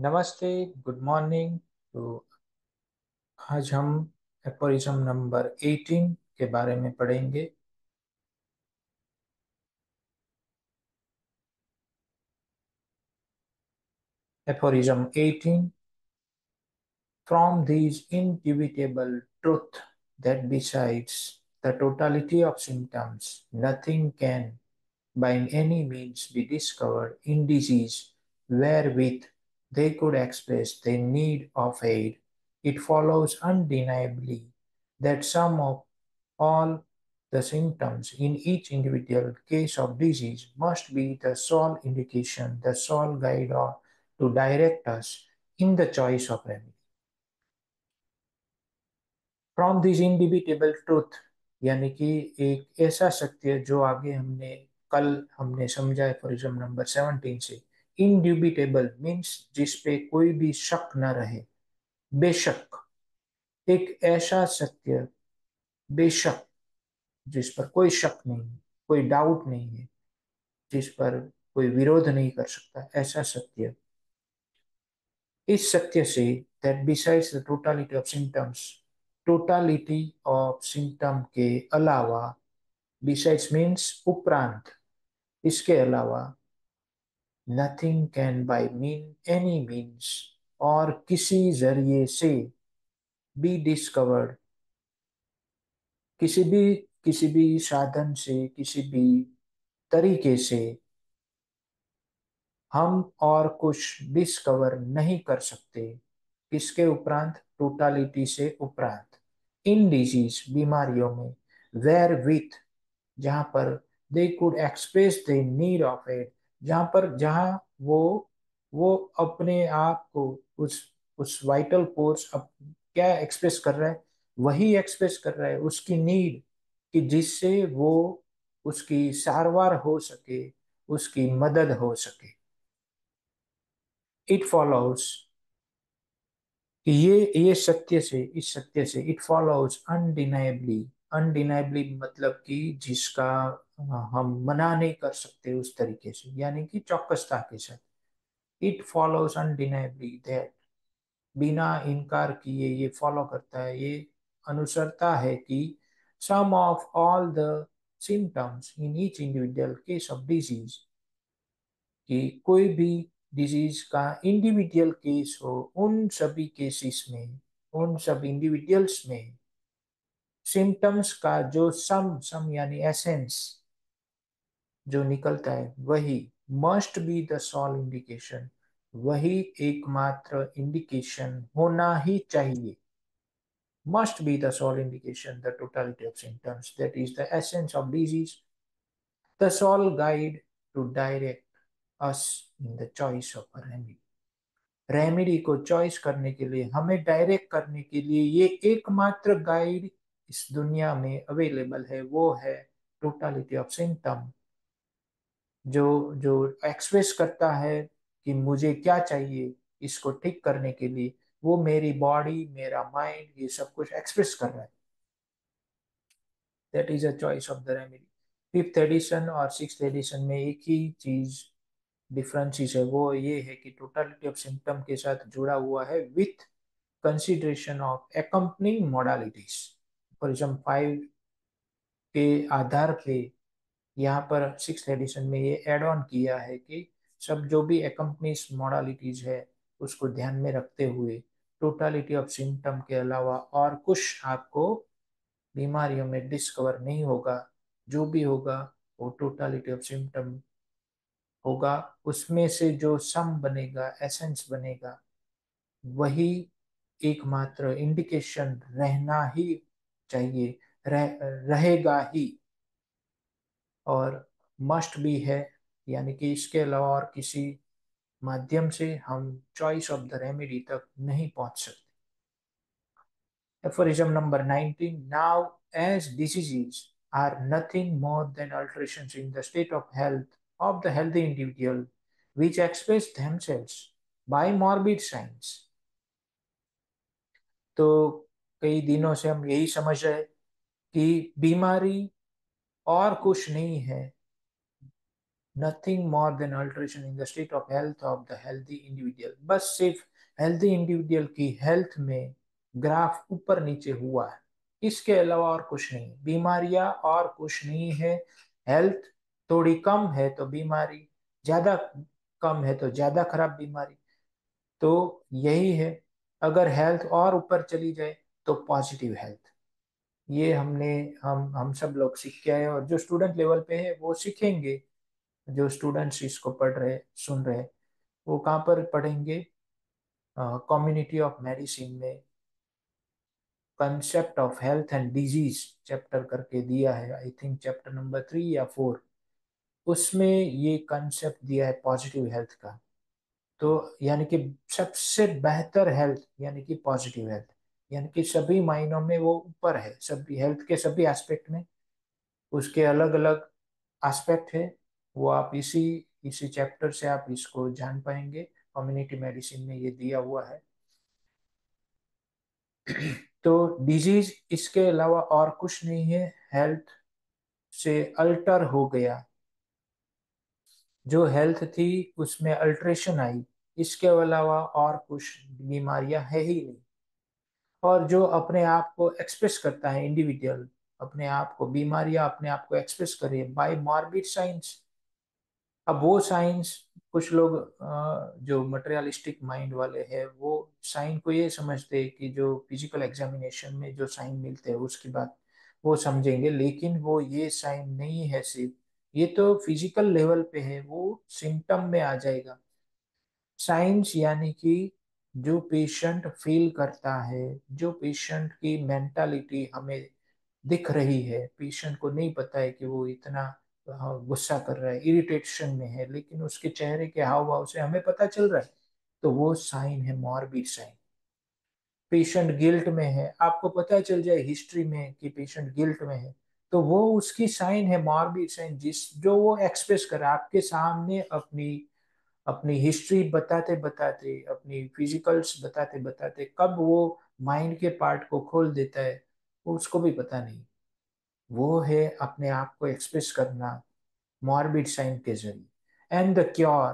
नमस्ते। Good morning. तो आज हम एपोरिज्म नंबर 18 के बारे में पढ़ेंगे। एपोरिज्म 18। From these indubitable truth that besides the totality of symptoms, nothing can by any means be discovered in disease wherewith they could express their need of aid, it follows undeniably that some of all the symptoms in each individual case of disease must be the sole indication, the sole guide or to direct us in the choice of remedy. From this इंडिविटेबल truth, यानी कि एक ऐसा सत्य जो आगे हमने समझा है फॉरिज्म नंबर 17 से। इंड्यूबिटेबल मीन्स जिस पे कोई भी शक न रहे, बेशक। एक ऐसा सत्य, बेशक, जिस पर कोई शक नहीं है, कोई डाउट नहीं है, जिस पर कोई विरोध नहीं कर सकता, ऐसा सत्य। इस सत्य say that besides the totality of symptoms, totality of symptom के अलावा, बिसाइड्स मीन्स उपरांत, इसके अलावा, nothing can buy mean any means, और किसी जरिए से, बी डिस्कवर्ड, किसी भी साधन से, किसी भी तरीके से हम और कुछ डिस्कवर नहीं कर सकते। किसके उपरांत? टोटालिटी से उपरांत। इन डिजीज, बीमारियों में, वेयर विथ, जहां पर they could express the need of it, जहां वो अपने आप को, उस वाइटल फोर्स, अब क्या एक्सप्रेस कर रहा है? वही एक्सप्रेस कर रहा है उसकी नीड, कि जिससे वो, उसकी सारवार हो सके, उसकी मदद हो सके। इट फॉलोज, कि ये सत्य से, इस सत्य से, इट फॉलोज अनडिनाइबली। अनडिनाइबली मतलब कि जिसका हम मना नहीं कर सकते उस तरीके से, यानी कि चौकसता के साथ। इट फॉलोज अनडिनाइबली दैट, बिना इनकार किए ये फॉलो करता है, ये अनुसरता है कि सम of all the symptoms in each individual case of disease, कि कोई भी डिजीज का इंडिविजुअल केस हो, उन सभी केसेस में, उन सब इंडिविजुअल्स में, सिम्टम्स का जो सम यानी एसेंस जो निकलता है, वही must be the sole indication, वही एकमात्र इंडिकेशन होना ही चाहिए। Must be the sole indication, the totality of symptoms, that is the essence of disease, the sole guide to direct us in the choice of a remedy. Remedy को choice करने के लिए, हमें direct करने के लिए, ये एकमात्र गाइड इस दुनिया में अवेलेबल है, वो है टोटालिटी ऑफ सिम्टम। जो जो एक्सप्रेस करता है कि मुझे क्या चाहिए इसको ठीक करने के लिए, वो मेरी बॉडी, मेरा माइंड, ये सब कुछ एक्सप्रेस कर रहा है। That is a choice of the remedy. Fifth edition और सिक्स्थ एडिशन में एक ही चीज डिफरेंसेस है, वो ये है कि टोटालिटी ऑफ सिम्टम के साथ जुड़ा हुआ है with consideration of accompanying modalities। Prism 5 के आधार पे यहाँ पर सिक्स एडिशन में ये एड ऑन किया है कि सब जो भी accompanies modalities है, उसको ध्यान में रखते हुए टोटालिटी ऑफ सिम्टम के अलावा और कुछ आपको बीमारियों में डिस्कवर नहीं होगा। जो भी होगा वो टोटालिटी ऑफ सिम्टम होगा। उसमें से जो सम बनेगा, एसेंस बनेगा, वही एकमात्र इंडिकेशन रहना ही चाहिए, रहेगा ही, और मस्ट भी है, यानी कि इसके अलावा और किसी माध्यम से हम चॉइस ऑफ द रेमेडी तक नहीं पहुंच सकते। Aphorism number 19. Now, as diseases are nothing more than alterations in the state of health of the healthy individual, which express themselves by morbid signs, तो कई दिनों से हम यही समझ रहे कि बीमारी और कुछ नहीं है, nothing more than alteration in the state of health of the healthy individual. बस सिर्फ हेल्दी इंडिविजुअल की हेल्थ में ग्राफ ऊपर नीचे हुआ है, इसके अलावा और कुछ नहीं। बीमारियां और कुछ नहीं है। हेल्थ थोड़ी कम है तो बीमारी, ज्यादा कम है तो ज्यादा खराब बीमारी। तो यही है। अगर हेल्थ और ऊपर चली जाए तो पॉजिटिव हेल्थ। ये हम सब लोग सीख के आए, और जो स्टूडेंट लेवल पे है वो सीखेंगे। जो स्टूडेंट्स इसको पढ़ रहे, सुन रहे, वो कहाँ पर पढ़ेंगे? कम्युनिटी ऑफ मेडिसिन में concept of health and disease chapter करके दिया है, आई थिंक चैप्टर नंबर 3 या 4। उसमें ये कंसेप्ट दिया है पॉजिटिव हेल्थ का। तो यानी कि सबसे बेहतर हेल्थ यानी कि पॉजिटिव हेल्थ, यानी कि सभी मायनों में वो ऊपर है, सभी हेल्थ के सभी एस्पेक्ट में। उसके अलग अलग एस्पेक्ट है, वो आप इसी इसी चैप्टर से आप इसको जान पाएंगे। कम्युनिटी मेडिसिन में ये दिया हुआ है। तो डिजीज इसके अलावा और कुछ नहीं है। हेल्थ से अल्टर हो गया, जो हेल्थ थी उसमें अल्ट्रेशन आई, इसके अलावा और कुछ बीमारियां है ही नहीं। और जो अपने आप को एक्सप्रेस करता है इंडिविजुअल, अपने आप को, बीमारियां अपने आप को एक्सप्रेस करे बाय मॉर्बिड साइंस। अब वो साइंस, कुछ लोग जो मटेरियलिस्टिक माइंड वाले हैं वो साइन को ये समझते हैं कि जो फिजिकल एग्जामिनेशन में जो साइन मिलते हैं उसकी बात वो समझेंगे, लेकिन वो ये साइन नहीं है सिर्फ। ये तो फिजिकल लेवल पे है, वो सिम्टम में आ जाएगा। साइंस यानी कि जो पेशेंट फील करता है, जो पेशेंट की मेंटालिटी हमें दिख रही है। पेशेंट को नहीं पता है कि वो इतना गुस्सा कर रहा है, इरिटेशन में है, लेकिन उसके चेहरे के हाव भाव से हमें पता चल रहा है। तो वो साइन है, मॉर्बिड साइन। पेशेंट गिल्ट में है, आपको पता चल जाए हिस्ट्री में कि पेशेंट गिल्ट में है, तो वो उसकी साइन है, मॉर्बिड साइन, जिस जो वो एक्सप्रेस कर रहा है आपके सामने। अपनी अपनी हिस्ट्री बताते बताते, अपनी फिजिकल्स बताते बताते, कब वो माइंड के पार्ट को खोल देता है वो उसको भी पता नहीं। वो है अपने आप को एक्सप्रेस करना morbid sign के जरिए। And the cure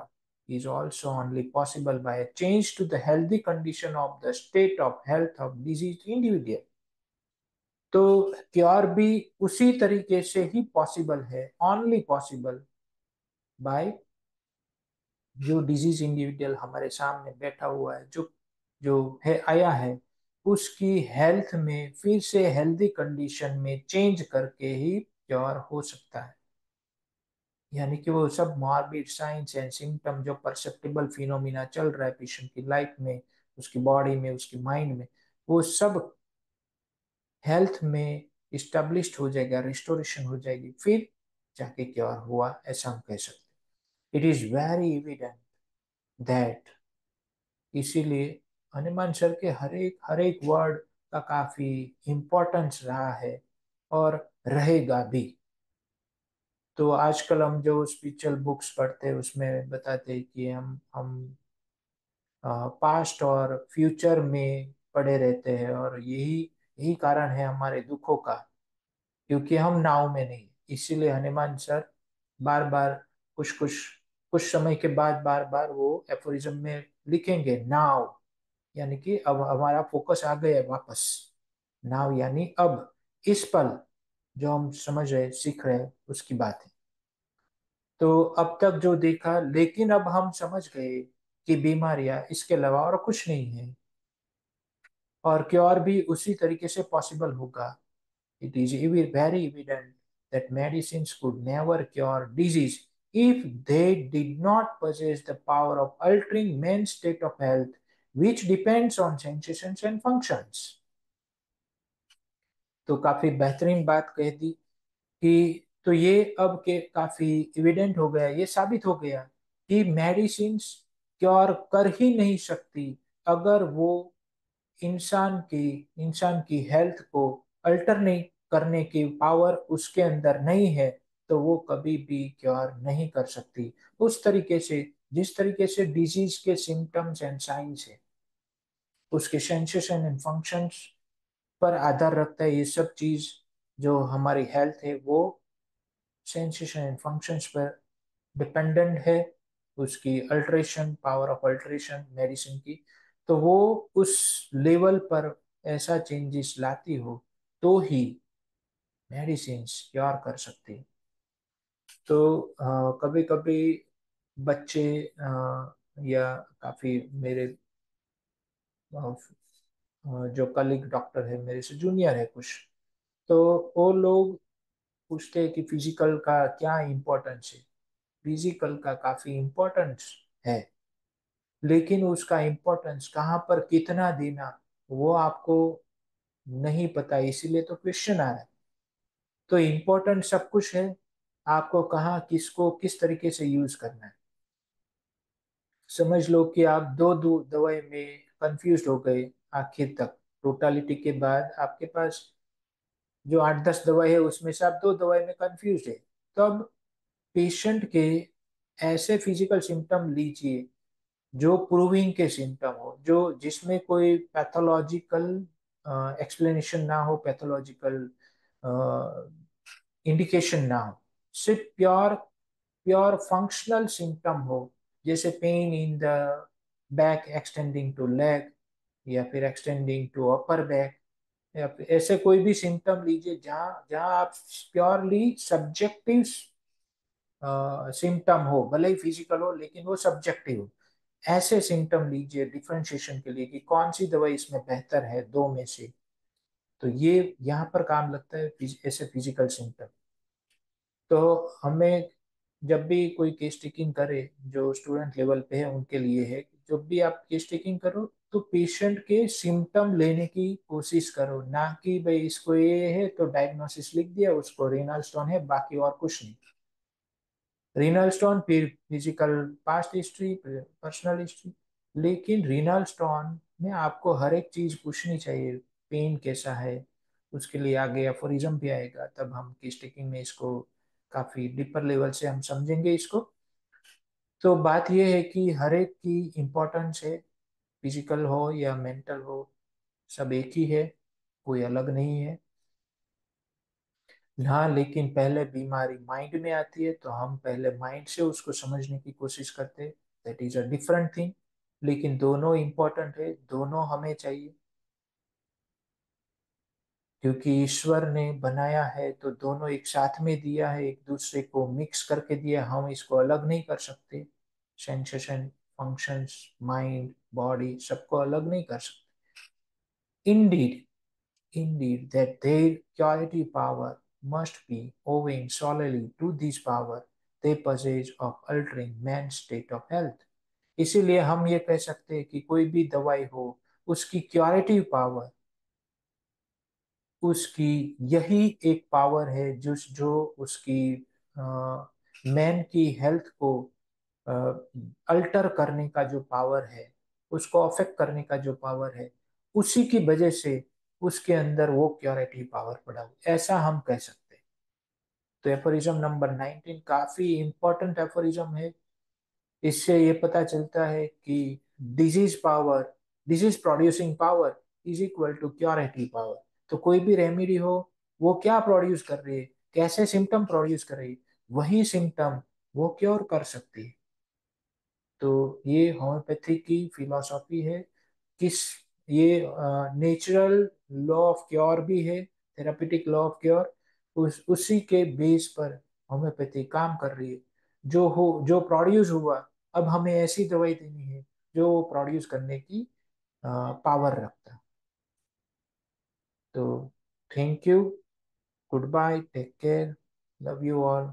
is also only possible by a change to the healthy condition of the state of health of diseased individual। तो क्योर भी उसी तरीके से ही पॉसिबल है, ओनली पॉसिबल बाय जो डिजीज इंडिविजुअल हमारे सामने बैठा हुआ है, जो जो है आया है, उसकी हेल्थ में फिर से हेल्दी कंडीशन में चेंज करके ही क्योर हो सकता है। यानी कि वो सब मॉर्बिड साइंस एंड सिम्टम, जो परसेप्टिबल फिनोमिना चल रहा है पेशेंट की लाइफ में, उसकी बॉडी में, उसकी माइंड में, वो सब हेल्थ में इस्टेब्लिश्ड हो जाएगा, रिस्टोरेशन हो जाएगी, फिर जाके क्योर हुआ, ऐसा हम कह सकते हैं। It is very evident that, इसीलिए हनुमान सर के हर एक वर्ड का काफी इम्पोर्टेंस रहा है और रहेगा भी। तो आजकल हम जो स्पिरिचुअल बुक्स पढ़ते हैं उसमें बताते हैं कि हम पास्ट और फ्यूचर में पड़े रहते हैं, और यही यही कारण है हमारे दुखों का, क्योंकि हम नाव में नहीं। इसीलिए हनुमान सर बार बार, कुछ कुछ कुछ समय के बाद बार बार वो एफोरिज्म में लिखेंगे नाव, यानी कि अब हमारा फोकस आ गया है वापस। नाव यानी अब, इस पल, जो हम समझ रहे, सीख रहे हैं, उसकी बात है। तो अब तक जो देखा, लेकिन अब हम समझ गए कि बीमारियां इसके अलावा और कुछ नहीं है, और क्योर भी उसी तरीके से पॉसिबल होगा। It is very evident that medicines could never cure disease if they did not possess the power of altering man's state of health, which depends on sensations and functions। तो काफी बेहतरीन बात कह दी कि, तो ये अब के काफी एविडेंट हो गया, ये साबित हो गया कि मेडिसिन क्योर कर ही नहीं सकती अगर वो इंसान की हेल्थ को अल्टर नहीं करने की पावर उसके अंदर नहीं है। तो वो कभी भी क्योर नहीं कर सकती उस तरीके से, जिस तरीके से डिजीज के सिम्टम्स एंड साइंस है, उसके सेंसेशन एंड फंक्शंस पर आधार रखता है ये सब चीज। जो हमारी हेल्थ है वो सेंसेशन एंड फंक्शंस पर डिपेंडेंट है, उसकी alteration, power of alteration medicine की, तो वो उस लेवल पर ऐसा चेंजेस लाती हो तो ही मेडिसिन क्योर कर सकती है। तो कभी कभी बच्चे या काफी मेरे जो कलीग डॉक्टर है मेरे से जूनियर है कुछ, तो वो लोग पूछते हैं कि फिजिकल का क्या इम्पोर्टेंस है। फिजिकल का काफी इम्पोर्टेंस है, लेकिन उसका इम्पोर्टेंस कहाँ पर कितना देना वो आपको नहीं पता, इसीलिए तो क्वेश्चन आ रहा है। तो इम्पोर्टेंट सब कुछ है, आपको कहाँ किसको किस तरीके से यूज करना है। समझ लो कि आप दो दवाई में कंफ्यूज हो गए आखिर तक, टोटालिटी के बाद आपके पास जो 8-10 दवाई है उसमें से आप दो दवाई में कंफ्यूज है। तो अब पेशेंट के ऐसे फिजिकल सिम्टम लीजिए जो प्रूविंग के सिम्टम हो, जो जिसमें कोई पैथोलॉजिकल एक्सप्लेनेशन ना हो, पैथोलॉजिकल इंडिकेशन ना हो, सिर्फ प्योर प्योर फंक्शनल सिम्टम हो, जैसे pain in the back extending to leg, या फिर एक्सटेंडिंग टू अपर बैक, या फिर ऐसे कोई भी सिम्टम लीजिए जहाँ जहाँ आप प्योरली सब्जेक्टिव सिम्टम हो, भले ही फिजिकल हो लेकिन वो सब्जेक्टिव हो। ऐसे सिम्टम लीजिए डिफरेंशिएशन के लिए कि कौन सी दवाई इसमें बेहतर है दो में से। तो ये यहाँ पर काम लगता है ऐसे फिजिकल सिम्टम। तो हमें जब भी कोई केस टेकिंग करे, जो स्टूडेंट लेवल पे है उनके लिए है, जब भी आप केस टेकिंग करो तो पेशेंट के सिम्टम लेने की कोशिश करो, ना कि भाई इसको ये है तो डायग्नोसिस लिख दिया, उसको रेनल स्टोन है बाकी और कुछ नहीं। रीनल स्टोन फिर physical past history, personal history, लेकिन रीनल स्टोन में आपको हर एक चीज पूछनी चाहिए। पेन कैसा है, उसके लिए आगे एफोरिज्म भी आएगा, तब हम की स्टिकिंग में इसको काफी डीपर लेवल से हम समझेंगे इसको। तो बात यह है कि हर एक की इम्पोर्टेंस है, फिजिकल हो या मेंटल हो, सब एक ही है, कोई अलग नहीं है। हाँ, लेकिन पहले बीमारी माइंड में आती है तो हम पहले माइंड से उसको समझने की कोशिश करते हैं, that is a different thing. लेकिन दोनों इम्पोर्टेंट है, दोनों हमें चाहिए, क्योंकि ईश्वर ने बनाया है तो दोनों एक साथ में दिया है, एक दूसरे को मिक्स करके दिया, हम इसको अलग नहीं कर सकते। सेंसेशन, फंक्शंस, माइंड, बॉडी सबको अलग नहीं कर सकते। Indeed, that their curative power must be owing solely to this power they possess of altering man's state of health। इसीलिए हम ये कह सकते हैं कि कोई भी दवाई हो, उसकी क्योरेटिव पावर, उसकी यही एक पावर है जो जो उसकी मैन की हेल्थ को अल्टर करने का जो पावर है, उसको अफेक्ट करने का जो पावर है, उसी की वजह से उसके अंदर वो क्योरेटिव पावर पड़ा हुआ, ऐसा हम कह सकते हैं। तो एफोरिज्म नंबर 19 काफी इंपॉर्टेंट एफोरिज्म है। इससे ये पता चलता है कि disease power, disease producing power is equal to curative power. तो कोई भी रेमेडी हो, वो क्या प्रोड्यूस कर रही है, कैसे सिम्टम प्रोड्यूस कर रही है, वही सिम्टम वो क्योर कर सकती है। तो ये होम्योपैथी की फिलॉसफी है। किस ये नेचुरल लॉ ऑफ क्योर भी है, थेरापेटिक लॉ ऑफ क्योर, उसी के बेस पर होम्योपैथी काम कर रही है। जो हो, जो प्रोड्यूस हुआ, अब हमें ऐसी दवाई देनी है जो प्रोड्यूस करने की पावर रखता है। तो thank you, good bye, take care, love you all.